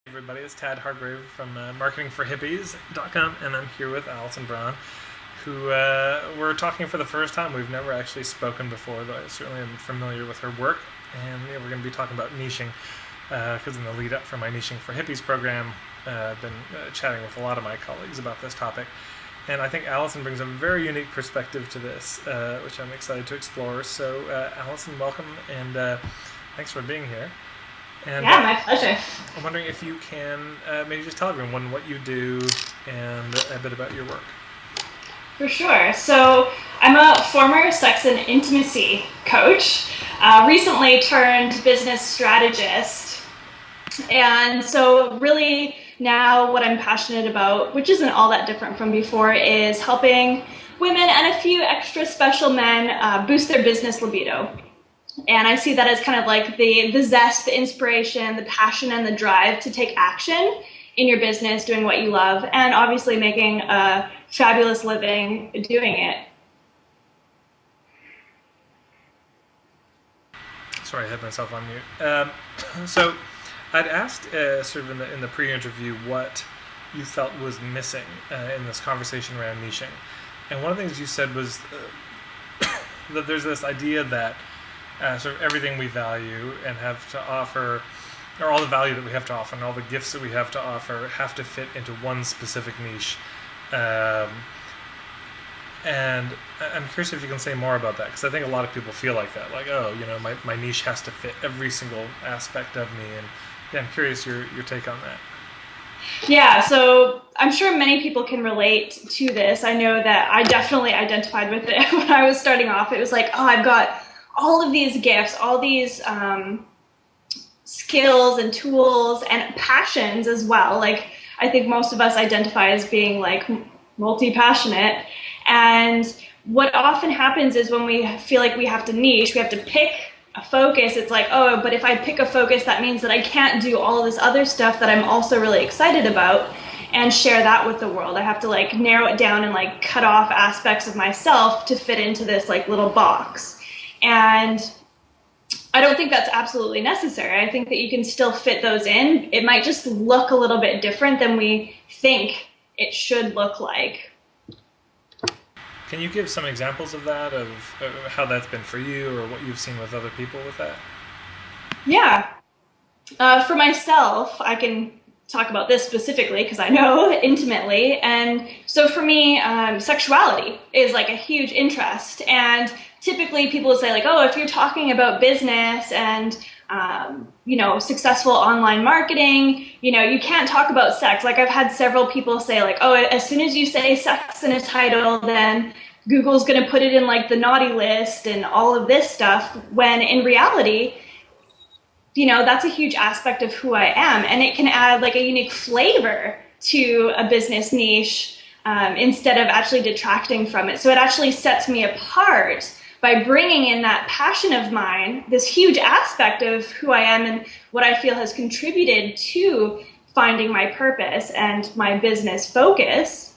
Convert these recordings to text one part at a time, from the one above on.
Everybody, it's Tad Hargrave from marketingforhippies.com, and I'm here with Alison Braun, who we're talking for the first time. We've never actually spoken before, though I certainly am familiar with her work, and we're going to be talking about niching, because in the lead up for my Niching for Hippies program, I've been chatting with a lot of my colleagues about this topic, and I think Alison brings a very unique perspective to this, which I'm excited to explore. So Alison, welcome, and thanks for being here. And, yeah, my pleasure. I'm wondering if you can maybe just tell everyone what you do and a bit about your work. For sure. So I'm a former sex and intimacy coach, recently turned business strategist. And so really now what I'm passionate about, which isn't all that different from before, is helping women and a few extra special men boost their business libido. And I see that as kind of like the zest, the inspiration, the passion, and the drive to take action in your business, doing what you love, and obviously making a fabulous living doing it. Sorry, I had myself on mute. So I'd asked sort of in the pre-interview what you felt was missing in this conversation around niching. And one of the things you said was that there's this idea that sort of everything we value and have to offer, or all the value that we have to offer and all the gifts that we have to offer have to fit into one specific niche. And I'm curious if you can say more about that, because I think a lot of people feel like that, like, oh, you know, my niche has to fit every single aspect of me. And yeah, I'm curious your take on that. Yeah, so I'm sure many people can relate to this. I know that I definitely identified with it when I was starting off. It was like, oh, I've got all of these gifts, all these skills and tools and passions as well. Like, I think most of us identify as being like multi-passionate. And what often happens is when we feel like we have to niche, we have to pick a focus. It's like, oh, but if I pick a focus, that means that I can't do all of this other stuff that I'm also really excited about and share that with the world. I have to like narrow it down and like cut off aspects of myself to fit into this like little box. And I don't think that's absolutely necessary. I think that you can still fit those in. It might just look a little bit different than we think it should look like. Can you give some examples of that, of how that's been for you or what you've seen with other people with that? Yeah. For myself, I can talk about this specifically because I know intimately. And so for me, sexuality is like a huge interest. And typically people will say like, oh, if you're talking about business and, successful online marketing, you can't talk about sex. Like I've had several people say like, oh, as soon as you say sex in a title, then Google's going to put it in like the naughty list and all of this stuff, when in reality, that's a huge aspect of who I am. And it can add like a unique flavor to a business niche instead of actually detracting from it. So it actually sets me apart by bringing in that passion of mine, this huge aspect of who I am and what I feel has contributed to finding my purpose and my business focus.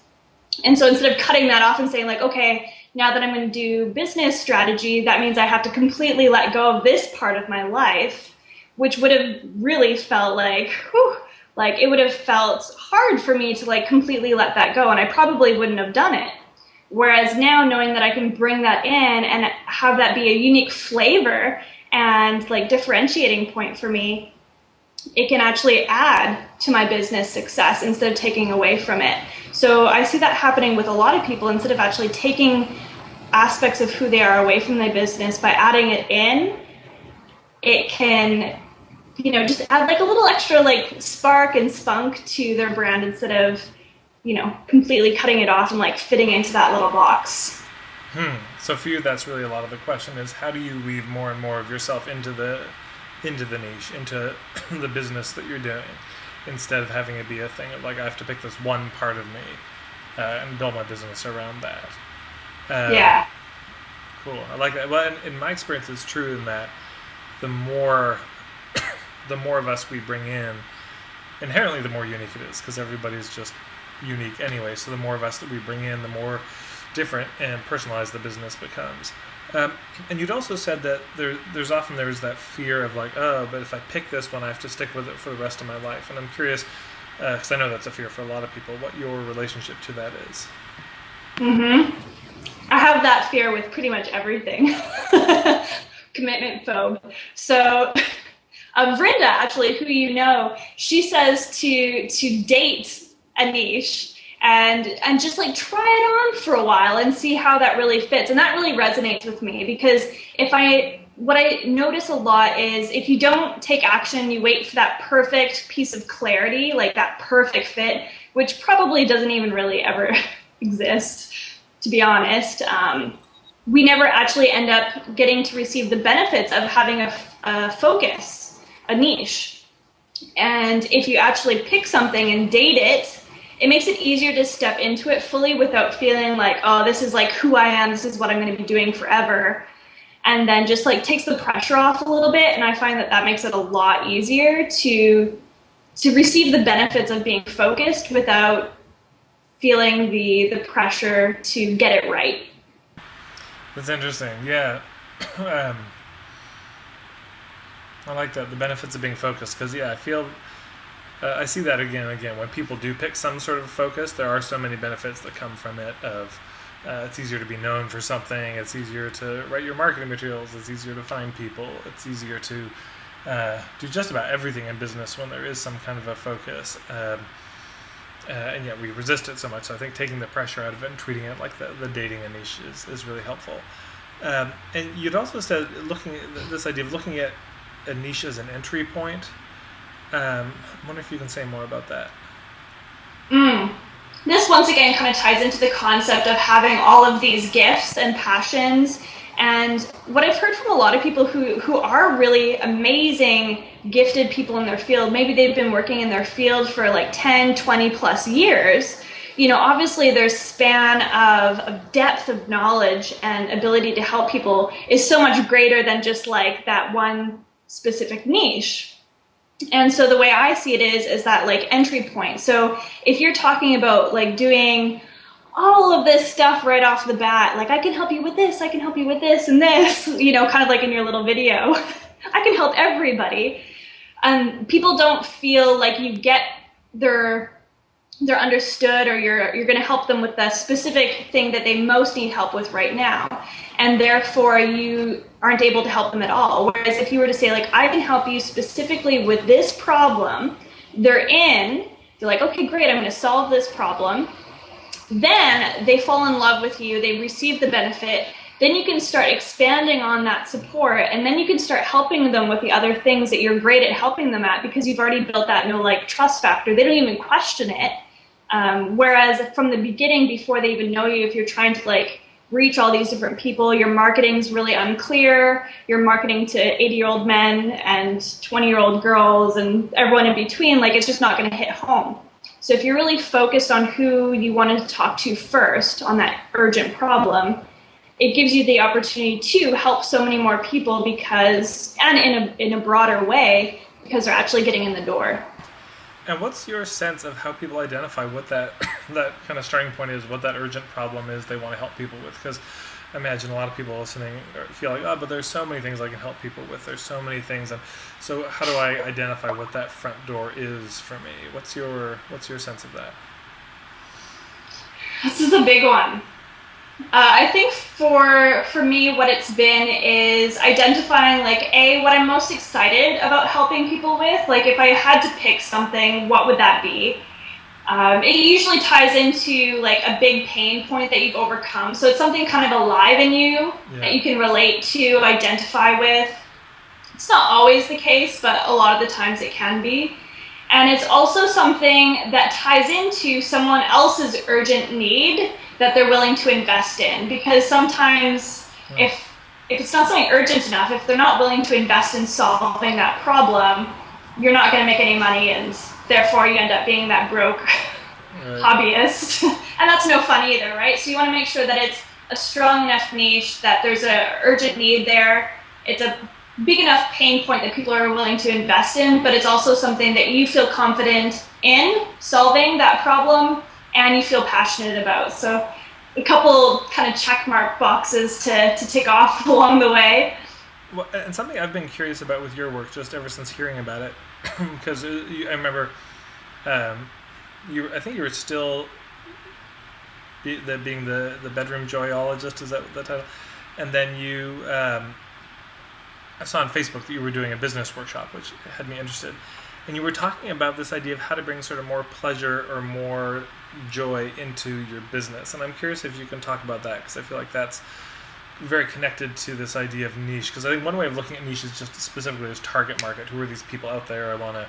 And so instead of cutting that off and saying like, okay, now that I'm going to do business strategy, that means I have to completely let go of this part of my life, which would have really felt like, like it would have felt hard for me to like completely let that go. And I probably wouldn't have done it. Whereas now, knowing that I can bring that in and have that be a unique flavor and like differentiating point for me, it can actually add to my business success instead of taking away from it. So I see that happening with a lot of people. Instead of actually taking aspects of who they are away from their business, by adding it in, it can, just add like a little extra like spark and spunk to their brand instead of completely cutting it off and like fitting into that little box. So for you, that's really a lot of the question is, how do you weave more and more of yourself into the niche, into the business that you're doing, instead of having it be a thing of like, I have to pick this one part of me and build my business around that. Yeah. Cool. I like that. Well, in my experience, it's true in that the more of us we bring in, inherently the more unique it is, because everybody's just unique anyway. So the more of us that we bring in, the more different and personalized the business becomes. And you'd also said that there's that fear of like, oh, but if I pick this one, I have to stick with it for the rest of my life. And I'm curious, because I know that's a fear for a lot of people, what your relationship to that is. Mm-hmm. I have that fear with pretty much everything. Commitment phobe. So Vrinda, actually, who you know, she says to date a niche and just like try it on for a while and see how that really fits. And that really resonates with me, because what I notice a lot is if you don't take action, you wait for that perfect piece of clarity, like that perfect fit, which probably doesn't even really ever exist, to be honest. We never actually end up getting to receive the benefits of having a focus, a niche. And if you actually pick something and date it, it makes it easier to step into it fully without feeling like, oh, this is like who I am, this is what I'm going to be doing forever. And then just like takes the pressure off a little bit. And I find that makes it a lot easier to receive the benefits of being focused without feeling the pressure to get it right. That's interesting. Yeah. I like that, the benefits of being focused, because I feel I see that again and again when people do pick some sort of focus. There are so many benefits that come from it. Of it's easier to be known for something. It's easier to write your marketing materials. It's easier to find people. It's easier to do just about everything in business when there is some kind of a focus. And yet we resist it so much. So I think taking the pressure out of it and treating it like the dating a niche is really helpful. And you'd also said this idea of looking at a niche as an entry point. I wonder if you can say more about that. This once again kind of ties into the concept of having all of these gifts and passions. And what I've heard from a lot of people who are really amazing, gifted people in their field, maybe they've been working in their field for like 10, 20 plus years. Obviously their span of depth of knowledge and ability to help people is so much greater than just like that one specific niche. And so the way I see it is that like entry point. So if you're talking about like doing all of this stuff right off the bat, like I can help you with this, I can help you with this and this, kind of like in your little video, I can help everybody. People don't feel like you get they're understood, or you're going to help them with the specific thing that they most need help with right now. And therefore you aren't able to help them at all. Whereas if you were to say like, I can help you specifically with this problem, they're like, okay, great, I'm going to solve this problem. Then they fall in love with you, they receive the benefit, then you can start expanding on that support, and then you can start helping them with the other things that you're great at helping them at, because you've already built that trust factor. They don't even question it. Whereas from the beginning, before they even know you, if you're trying to reach all these different people, your marketing's really unclear, you're marketing to 80-year-old men and 20-year-old girls and everyone in between, it's just not going to hit home. So if you're really focused on who you want to talk to first on that urgent problem, it gives you the opportunity to help so many more people, and in a broader way, because they're actually getting in the door. And what's your sense of how people identify what that kind of starting point is, what that urgent problem is they want to help people with? Because I imagine a lot of people listening feel like, but there's so many things I can help people with. There's so many things. And so how do I identify what that front door is for me? What's your sense of that? This is a big one. I think for me, what it's been is identifying what I'm most excited about helping people with. If I had to pick something, what would that be? It usually ties into a big pain point that you've overcome. So it's something kind of alive in you that you can relate to, identify with. It's not always the case, but a lot of the times it can be. And it's also something that ties into someone else's urgent need that they're willing to invest in. Because sometimes if it's not something urgent enough, if they're not willing to invest in solving that problem, you're not going to make any money, and therefore you end up being that broke hobbyist. And that's no fun either, right? So you want to make sure that it's a strong enough niche, that there's an urgent need there, it's a big enough pain point that people are willing to invest in, but it's also something that you feel confident in solving that problem and you feel passionate about. So a couple kind of check mark boxes to tick off along the way. Well, and something I've been curious about with your work, just ever since hearing about it, because I remember, I think you were still being the bedroom joyologist. Is that the title? And then I saw on Facebook that you were doing a business workshop, which had me interested. And you were talking about this idea of how to bring sort of more pleasure or more joy into your business. And I'm curious if you can talk about that, because I feel like that's very connected to this idea of niche. Because I think one way of looking at niche is just specifically as target market. Who are these people out there I want to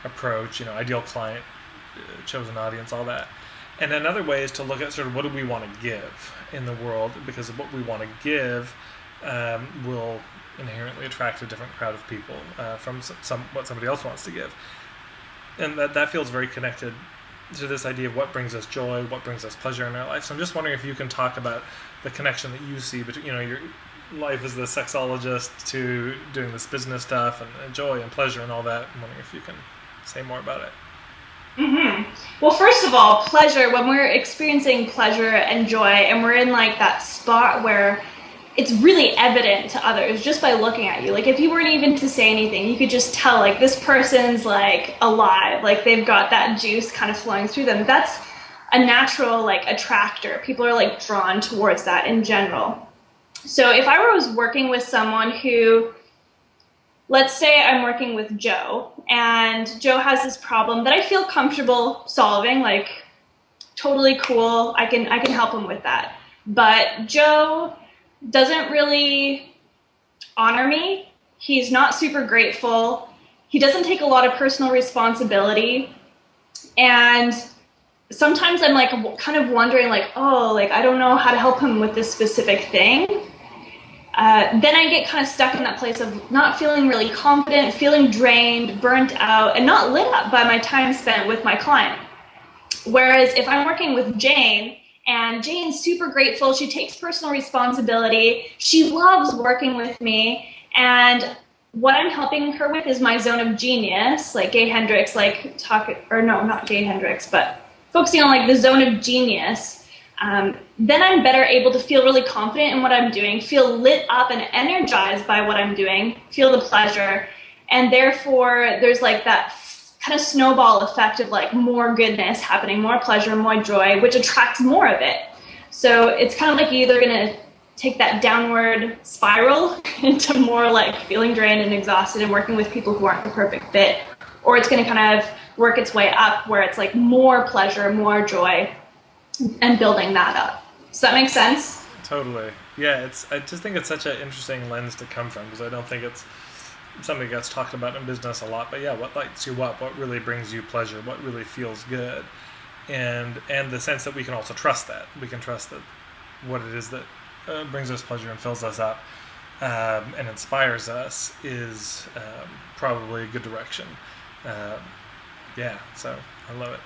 approach? Ideal client, chosen audience, all that. And another way is to look at sort of what do we want to give in the world, because of what we want to give will inherently attract a different crowd of people from what somebody else wants to give. And that feels very connected to this idea of what brings us joy, what brings us pleasure in our life. So I'm just wondering if you can talk about the connection that you see between, your life as the sexologist to doing this business stuff and joy and pleasure and all that. I'm wondering if you can say more about it. Mm-hmm. Well, first of all, pleasure, when we're experiencing pleasure and joy and we're in like that spot where it's really evident to others just by looking at you. Like if you weren't even to say anything, you could just tell like this person's like alive, like they've got that juice kind of flowing through them. That's a natural like attractor. People are like drawn towards that in general. So if I was working with someone who, let's say I'm working with Joe and Joe has this problem that I feel comfortable solving, like totally cool. I can help him with that. But Joe doesn't really honor me. He's not super grateful. He doesn't take a lot of personal responsibility. And sometimes I'm like kind of wondering like, oh, like I don't know how to help him with this specific thing. Then I get kind of stuck in that place of not feeling really confident, feeling drained, burnt out, and not lit up by my time spent with my client. Whereas if I'm working with Jane, and Jane's super grateful, she takes personal responsibility, she loves working with me, and what I'm helping her with is my zone of genius, like Gay Hendricks, not Gay Hendricks, but focusing on like the zone of genius. Then I'm better able to feel really confident in what I'm doing, feel lit up and energized by what I'm doing, feel the pleasure, and therefore there's like that kind of snowball effect of like more goodness happening, more pleasure, more joy, which attracts more of it. So it's kind of like you're either going to take that downward spiral into more like feeling drained and exhausted and working with people who aren't the perfect fit, or it's going to kind of work its way up where it's like more pleasure, more joy, and building that up. Does that make sense? Totally. Yeah, I just think it's such an interesting lens to come from, because I don't think it's something that gets talked about in business a lot. But yeah, what lights you up, what really brings you pleasure, what really feels good, and the sense that we can also trust that. We can trust that what it is that brings us pleasure and fills us up and inspires us is probably a good direction. Yeah, so I love it.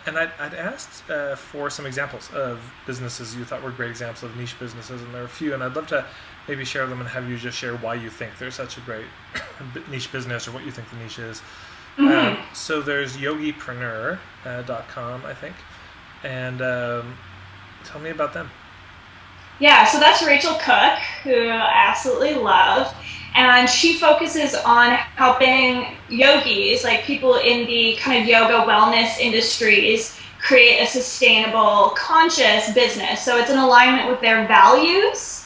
And I'd asked for some examples of businesses you thought were great examples of niche businesses, and there are a few, and I'd love to maybe share them and have you just share why you think they're such a great niche business, or what you think the niche is. Mm-hmm. So there's yogipreneur.com, I think, and tell me about them. Yeah, so that's Rachel Cook, who I absolutely love. And she focuses on helping yogis, like people in the kind of yoga wellness industries, create a sustainable, conscious business. So it's in alignment with their values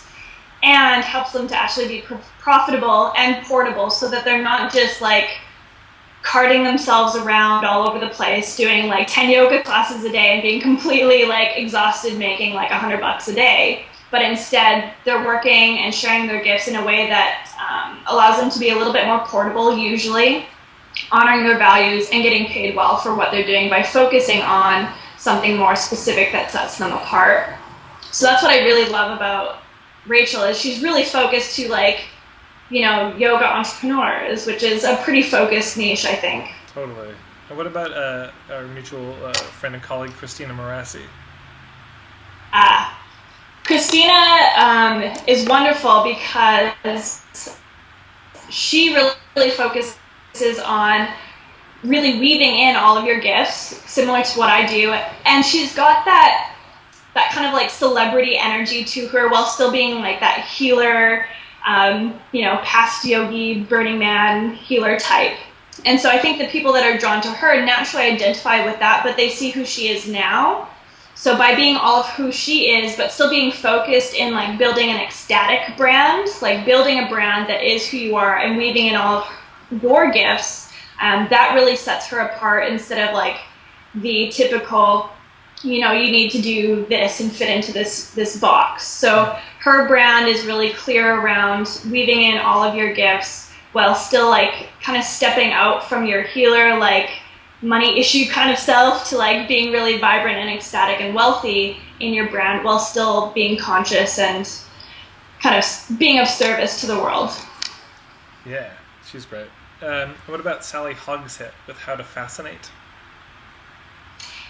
and helps them to actually be profitable and portable, so that they're not just like carting themselves around all over the place, doing like 10 yoga classes a day and being completely like exhausted, making like $100 a day. But instead, they're working and sharing their gifts in a way that allows them to be a little bit more portable, usually, honoring their values and getting paid well for what they're doing by focusing on something more specific that sets them apart. So that's what I really love about Rachel, is she's really focused to like, yoga entrepreneurs, which is a pretty focused niche, I think. Totally. And what about our mutual friend and colleague, Christina Marassi? Christina is wonderful because she really focuses on really weaving in all of your gifts, similar to what I do. And she's got that that kind of like celebrity energy to her while still being like that healer, past yogi, Burning Man healer type. And so I think the people that are drawn to her naturally identify with that, but they see who she is now. So by being all of who she is, but still being focused in like building an ecstatic brand, like building a brand that is who you are and weaving in all of your gifts, that really sets her apart instead of like the typical, you need to do this and fit into this box. So her brand is really clear around weaving in all of your gifts while still like kind of stepping out from your healer, like money issue kind of self to like being really vibrant and ecstatic and wealthy in your brand while still being conscious and kind of being of service to the world. Yeah, she's great. What about Sally Hogshead with How to Fascinate?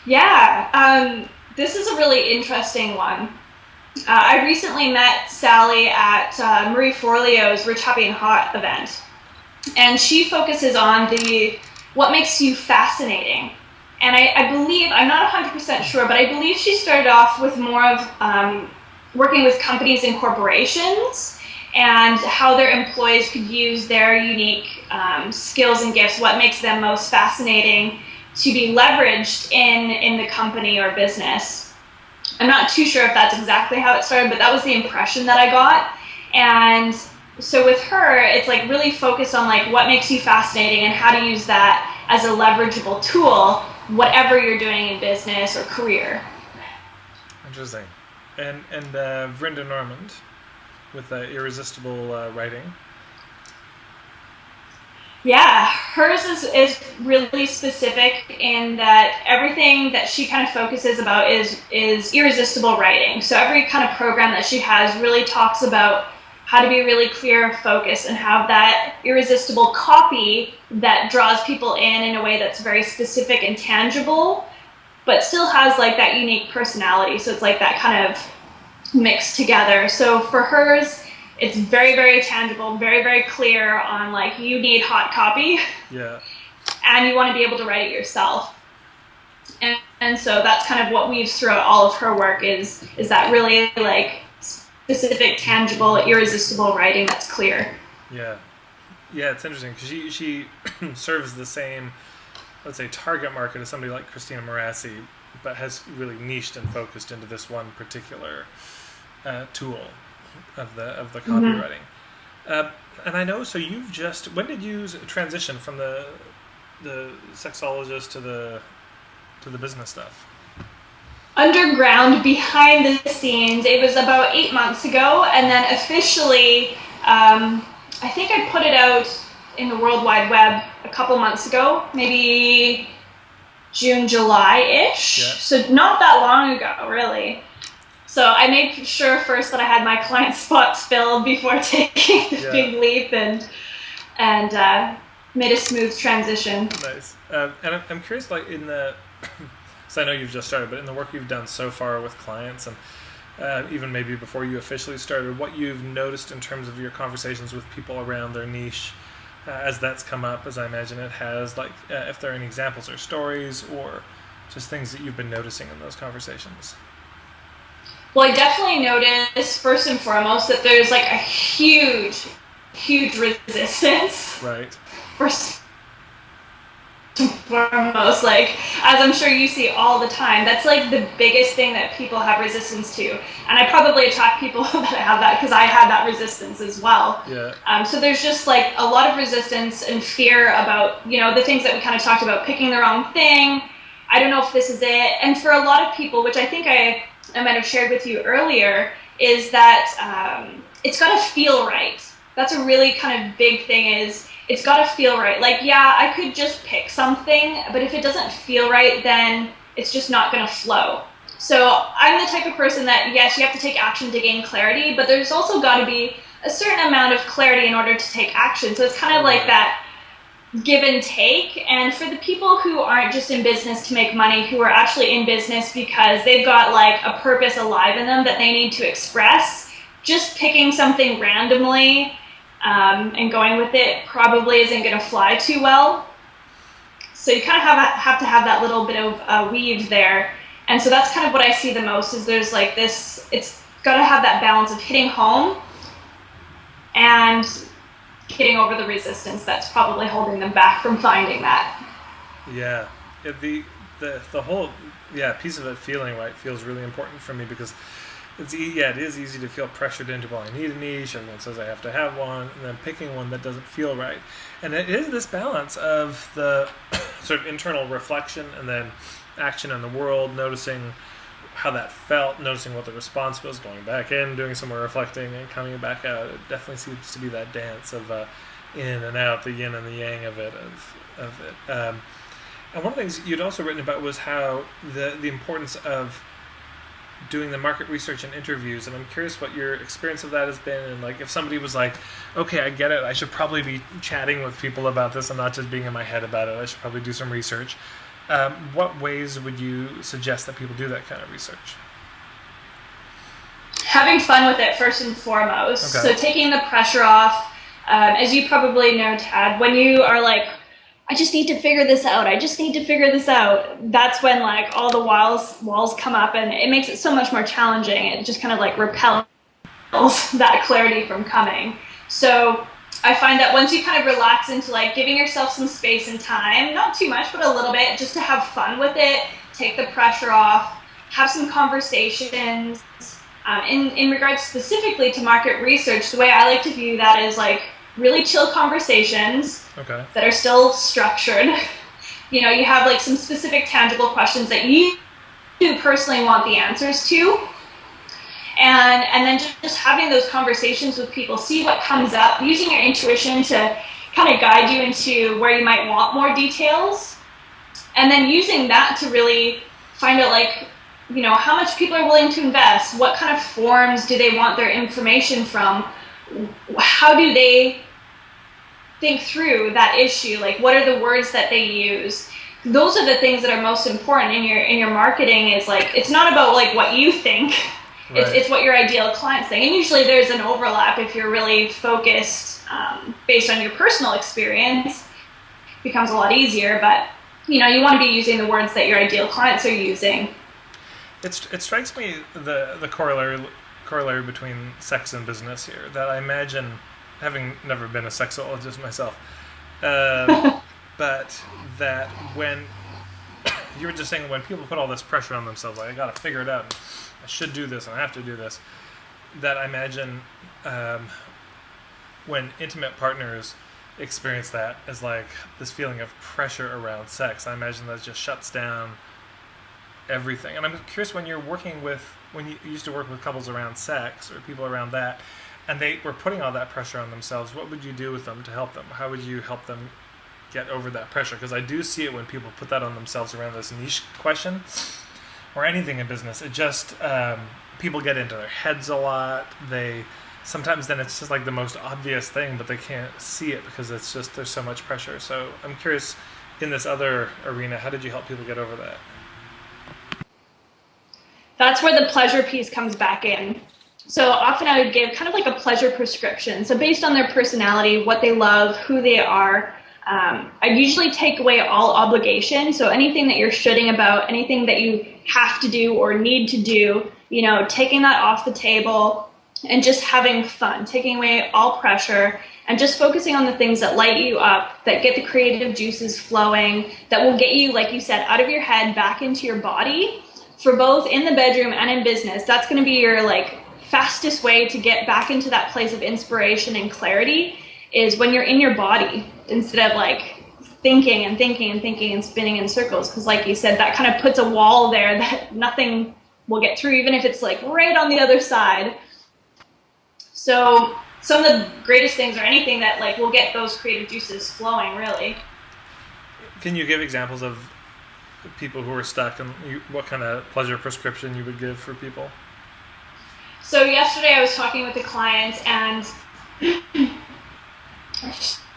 Yeah, this is a really interesting one. I recently met Sally at Marie Forleo's Rich, Happy, and Hot event. And she focuses on what makes you fascinating. And I believe, I'm not 100% sure, but I believe she started off with more of working with companies and corporations and how their employees could use their unique skills and gifts, what makes them most fascinating to be leveraged in the company or business. I'm not too sure if that's exactly how it started, but that was the impression that I got. And so with her, it's like really focused on like what makes you fascinating and how to use that as a leverageable tool, whatever you're doing in business or career. Interesting. And Vrinda Normand with Irresistible Writing. Yeah, hers is really specific in that everything that she kind of focuses about is irresistible writing. So every kind of program that she has really talks about how to be really clear, focused, and have that irresistible copy that draws people in a way that's very specific and tangible, but still has like that unique personality. So it's like that kind of mixed together. So for hers, it's very, very tangible, very, very clear on like you need hot copy. Yeah. And you want to be able to write it yourself. And so that's kind of what weaves throughout all of her work is that really like specific, tangible, irresistible writing that's clear. Yeah. Yeah, it's interesting because she serves the same, let's say, target market as somebody like Christina Morassi, but has really niched and focused into this one particular tool of the copywriting. And I know, so you've just, when did you transition from the sexologist to the business stuff? Underground, behind the scenes, it was about 8 months ago, and then officially, I think I put it out in the World Wide Web a couple months ago, maybe June, July-ish. Yeah. So not that long ago, really. So I made sure first that I had my client spots filled before taking the big leap and made a smooth transition. Nice. And I'm curious, like in the, so I know you've just started, but in the work you've done so far with clients and even maybe before you officially started, what you've noticed in terms of your conversations with people around their niche as that's come up, as I imagine it has, like if there are any examples or stories or just things that you've been noticing in those conversations. Well, I definitely noticed, first and foremost, that there's like a huge resistance. Right. First and foremost, like, as I'm sure you see all the time, that's like the biggest thing that people have resistance to. And I probably attract people that have that because I had that resistance as well. Yeah. So there's just like a lot of resistance and fear about, the things that we kind of talked about, picking the wrong thing. I don't know if this is it. And for a lot of people, which I think I might have shared with you earlier, is that it's got to feel right. That's a really kind of big thing, is it's got to feel right. Like, yeah, I could just pick something, but if it doesn't feel right, then it's just not going to flow. So I'm the type of person that, yes, you have to take action to gain clarity, but there's also got to be a certain amount of clarity in order to take action. So it's kind of like that give and take. And for the people who aren't just in business to make money, who are actually in business because they've got like a purpose alive in them that they need to express, just picking something randomly and going with it probably isn't going to fly too well. So you kind of have to have that little bit of weave there. And so that's kind of what I see the most is there's like this, it's got to have that balance of hitting home and getting over the resistance that's probably holding them back from finding that. Yeah. The whole piece of it feeling right feels really important for me because it is easy to feel pressured into, well, I need a niche, everyone says I have to have one, and then picking one that doesn't feel right. And it is this balance of the sort of internal reflection and then action in the world, noticing how that felt, noticing what the response was, going back in, doing some more reflecting, and coming back out. It definitely seems to be that dance of in and out, the yin and the yang of it. And one of the things you'd also written about was how the importance of doing the market research and interviews, and I'm curious what your experience of that has been, and like if somebody was like, okay, I get it, I should probably be chatting with people about this and not just being in my head about it, I should probably do some research. What ways would you suggest that people do that kind of research? Having fun with it first and foremost. Okay. So taking the pressure off. As you probably know, Tad, when you are like, I just need to figure this out, that's when like all the walls come up, and it makes it so much more challenging. It just kind of like repels that clarity from coming. So I find that once you kind of relax into like giving yourself some space and time, not too much, but a little bit, just to have fun with it, take the pressure off, have some conversations. In regards specifically to market research, the way I like to view that is like really chill conversations that are still structured. You know, you have like some specific tangible questions that you personally want the answers to. And then just having those conversations with people, see what comes up, using your intuition to kind of guide you into where you might want more details. And then using that to really find out like, you know, how much people are willing to invest, what kind of forms do they want their information from, how do they think through that issue, like what are the words that they use. Those are the things that are most important in your marketing. Is like, it's not about like what you think, right. It's what your ideal clients think. And usually there's an overlap if you're really focused based on your personal experience. It becomes a lot easier, but you know, you want to be using the words that your ideal clients are using. It strikes me the corollary between sex and business here, that I imagine, having never been a sexologist myself, but that when you were just saying, when people put all this pressure on themselves, like I got to figure it out, and I should do this and I have to do this, that I imagine when intimate partners experience that as like this feeling of pressure around sex, I imagine that just shuts down everything. And I'm curious, when you used to work with couples around sex or people around that, and they were putting all that pressure on themselves, what would you do with them to help them? How would you help them get over that pressure? Because I do see it when people put that on themselves around this niche question or anything in business. It just, people get into their heads a lot. Sometimes then it's just like the most obvious thing, but they can't see it because it's just, there's so much pressure. So I'm curious, in this other arena, how did you help people get over that? That's where the pleasure piece comes back in. So often I would give kind of like a pleasure prescription. So based on their personality, what they love, who they are, I usually take away all obligation. So anything that you're shoulding about, anything that you have to do or need to do, you know, taking that off the table and just having fun, taking away all pressure and just focusing on the things that light you up, that get the creative juices flowing, that will get you, like you said, out of your head, back into your body. For both in the bedroom and in business, that's going to be your like fastest way to get back into that place of inspiration and clarity, is when you're in your body instead of like thinking and spinning in circles. Because like you said, that kind of puts a wall there that nothing will get through, even if it's like right on the other side. So some of the greatest things are anything that like will get those creative juices flowing, really. Can you give examples of people who are stuck, and what kind of pleasure prescription you would give for people? So yesterday I was talking with a client, and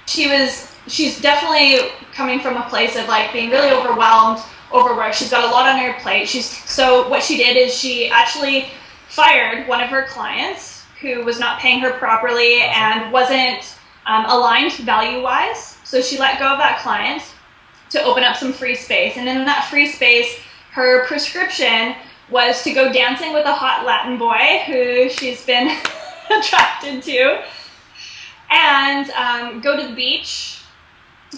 she's definitely coming from a place of like being really overwhelmed, overworked. She's got a lot on her plate. So what she did is she actually fired one of her clients who was not paying her properly and wasn't aligned value-wise. So she let go of that client to open up some free space. And in that free space, her prescription was to go dancing with a hot Latin boy who she's been attracted to, and go to the beach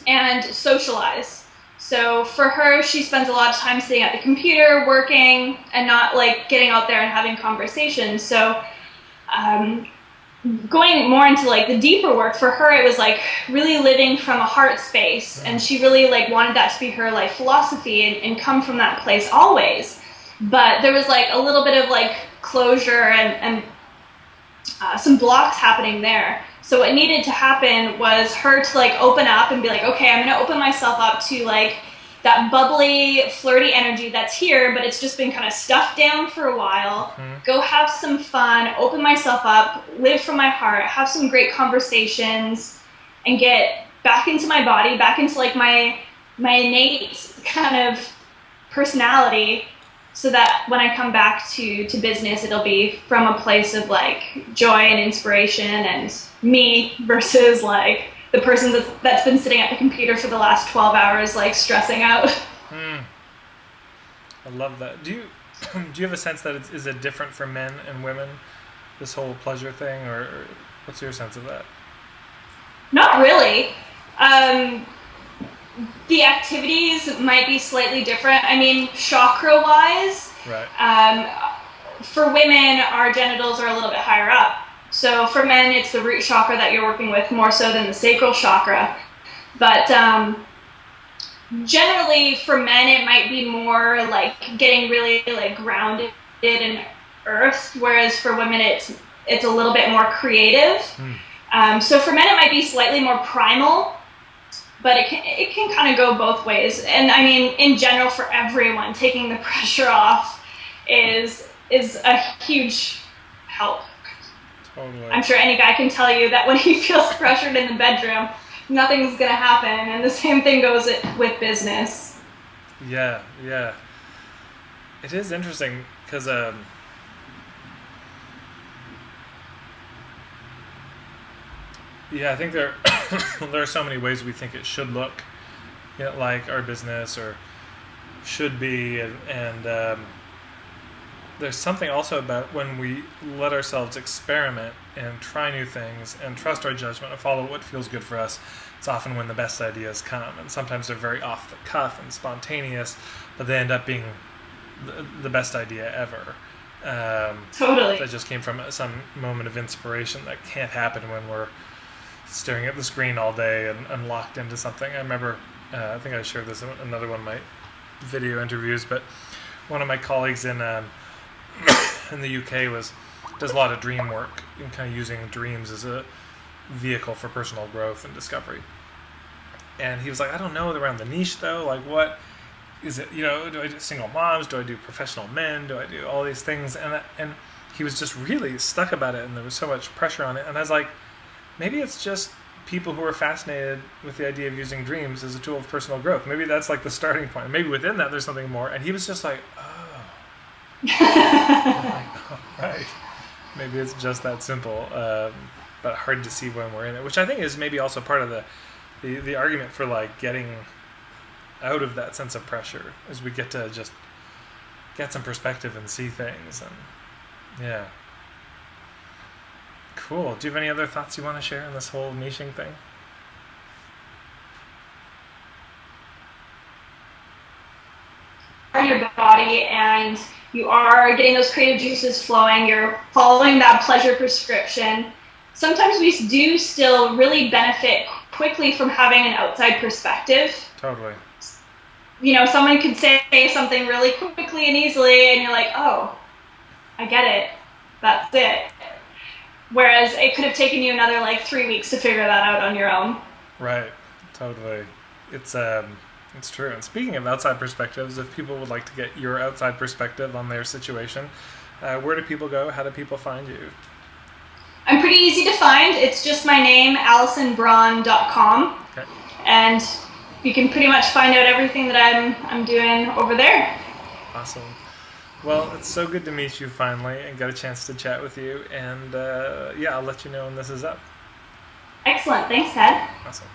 and socialize. So for her, she spends a lot of time sitting at the computer, working, and not like getting out there and having conversations. So going more into like the deeper work, for her, it was like really living from a heart space. And she really like wanted that to be her life philosophy and come from that place always. But there was like a little bit of like closure and some blocks happening there. So what needed to happen was her to like open up and be like, okay, I'm going to open myself up to like that bubbly, flirty energy that's here, but it's just been kind of stuffed down for a while. Go have some fun, open myself up, live from my heart, have some great conversations, and get back into my body, back into like my innate kind of personality, so that when I come back to business, it'll be from a place of like joy and inspiration and me versus like the person that's been sitting at the computer for the last 12 hours like stressing out. I love that. Do you have a sense that is it different for men and women, this whole pleasure thing, or what's your sense of that? Not really. The activities might be slightly different. I mean, chakra-wise, right. For women, our genitals are a little bit higher up. So for men, it's the root chakra that you're working with more so than the sacral chakra. But generally, for men, it might be more like getting really like grounded in earth, whereas for women, it's a little bit more creative. So for men, it might be slightly more primal. But it can kind of go both ways. And I mean, in general, for everyone, taking the pressure off is a huge help. Totally. I'm sure any guy can tell you that when he feels pressured in the bedroom, nothing's going to happen. And the same thing goes with business. Yeah. It is interesting because I think there are so many ways we think it should look, like our business or should be, and there's something also about when we let ourselves experiment and try new things and trust our judgment and follow what feels good for us. It's often when the best ideas come, and sometimes they're very off the cuff and spontaneous, but they end up being the best idea ever. Totally. That just came from some moment of inspiration that can't happen when we're staring at the screen all day and locked into something. I remember, I think I shared this in another one of my video interviews, but one of my colleagues in the UK does a lot of dream work and kind of using dreams as a vehicle for personal growth and discovery. And he was like, I don't know around the niche though, like what is it, do I do single moms, do I do professional men, do I do all these things? And he was just really stuck about it, and there was so much pressure on it. And I was like, maybe it's just people who are fascinated with the idea of using dreams as a tool of personal growth. Maybe that's like the starting point. Maybe within that there's something more. And he was just like, oh. Like, oh, right. Maybe it's just that simple, but hard to see when we're in it, which I think is maybe also part of the argument for like getting out of that sense of pressure, is we get to just get some perspective and see things. And yeah. Cool. Do you have any other thoughts you want to share on this whole niching thing? In your body, and you are getting those creative juices flowing, you're following that pleasure prescription. Sometimes we do still really benefit quickly from having an outside perspective. Totally. Someone could say something really quickly and easily, and you're like, oh, I get it. That's it. Whereas it could have taken you another 3 weeks to figure that out on your own. Right. Totally. It's true. And speaking of outside perspectives, if people would like to get your outside perspective on their situation, where do people go? How do people find you? I'm pretty easy to find. It's just my name, AlisonBraun.com. Okay. And you can pretty much find out everything that I'm doing over there. Awesome. Well, it's so good to meet you finally and get a chance to chat with you. And I'll let you know when this is up. Excellent. Thanks, Ted. Awesome.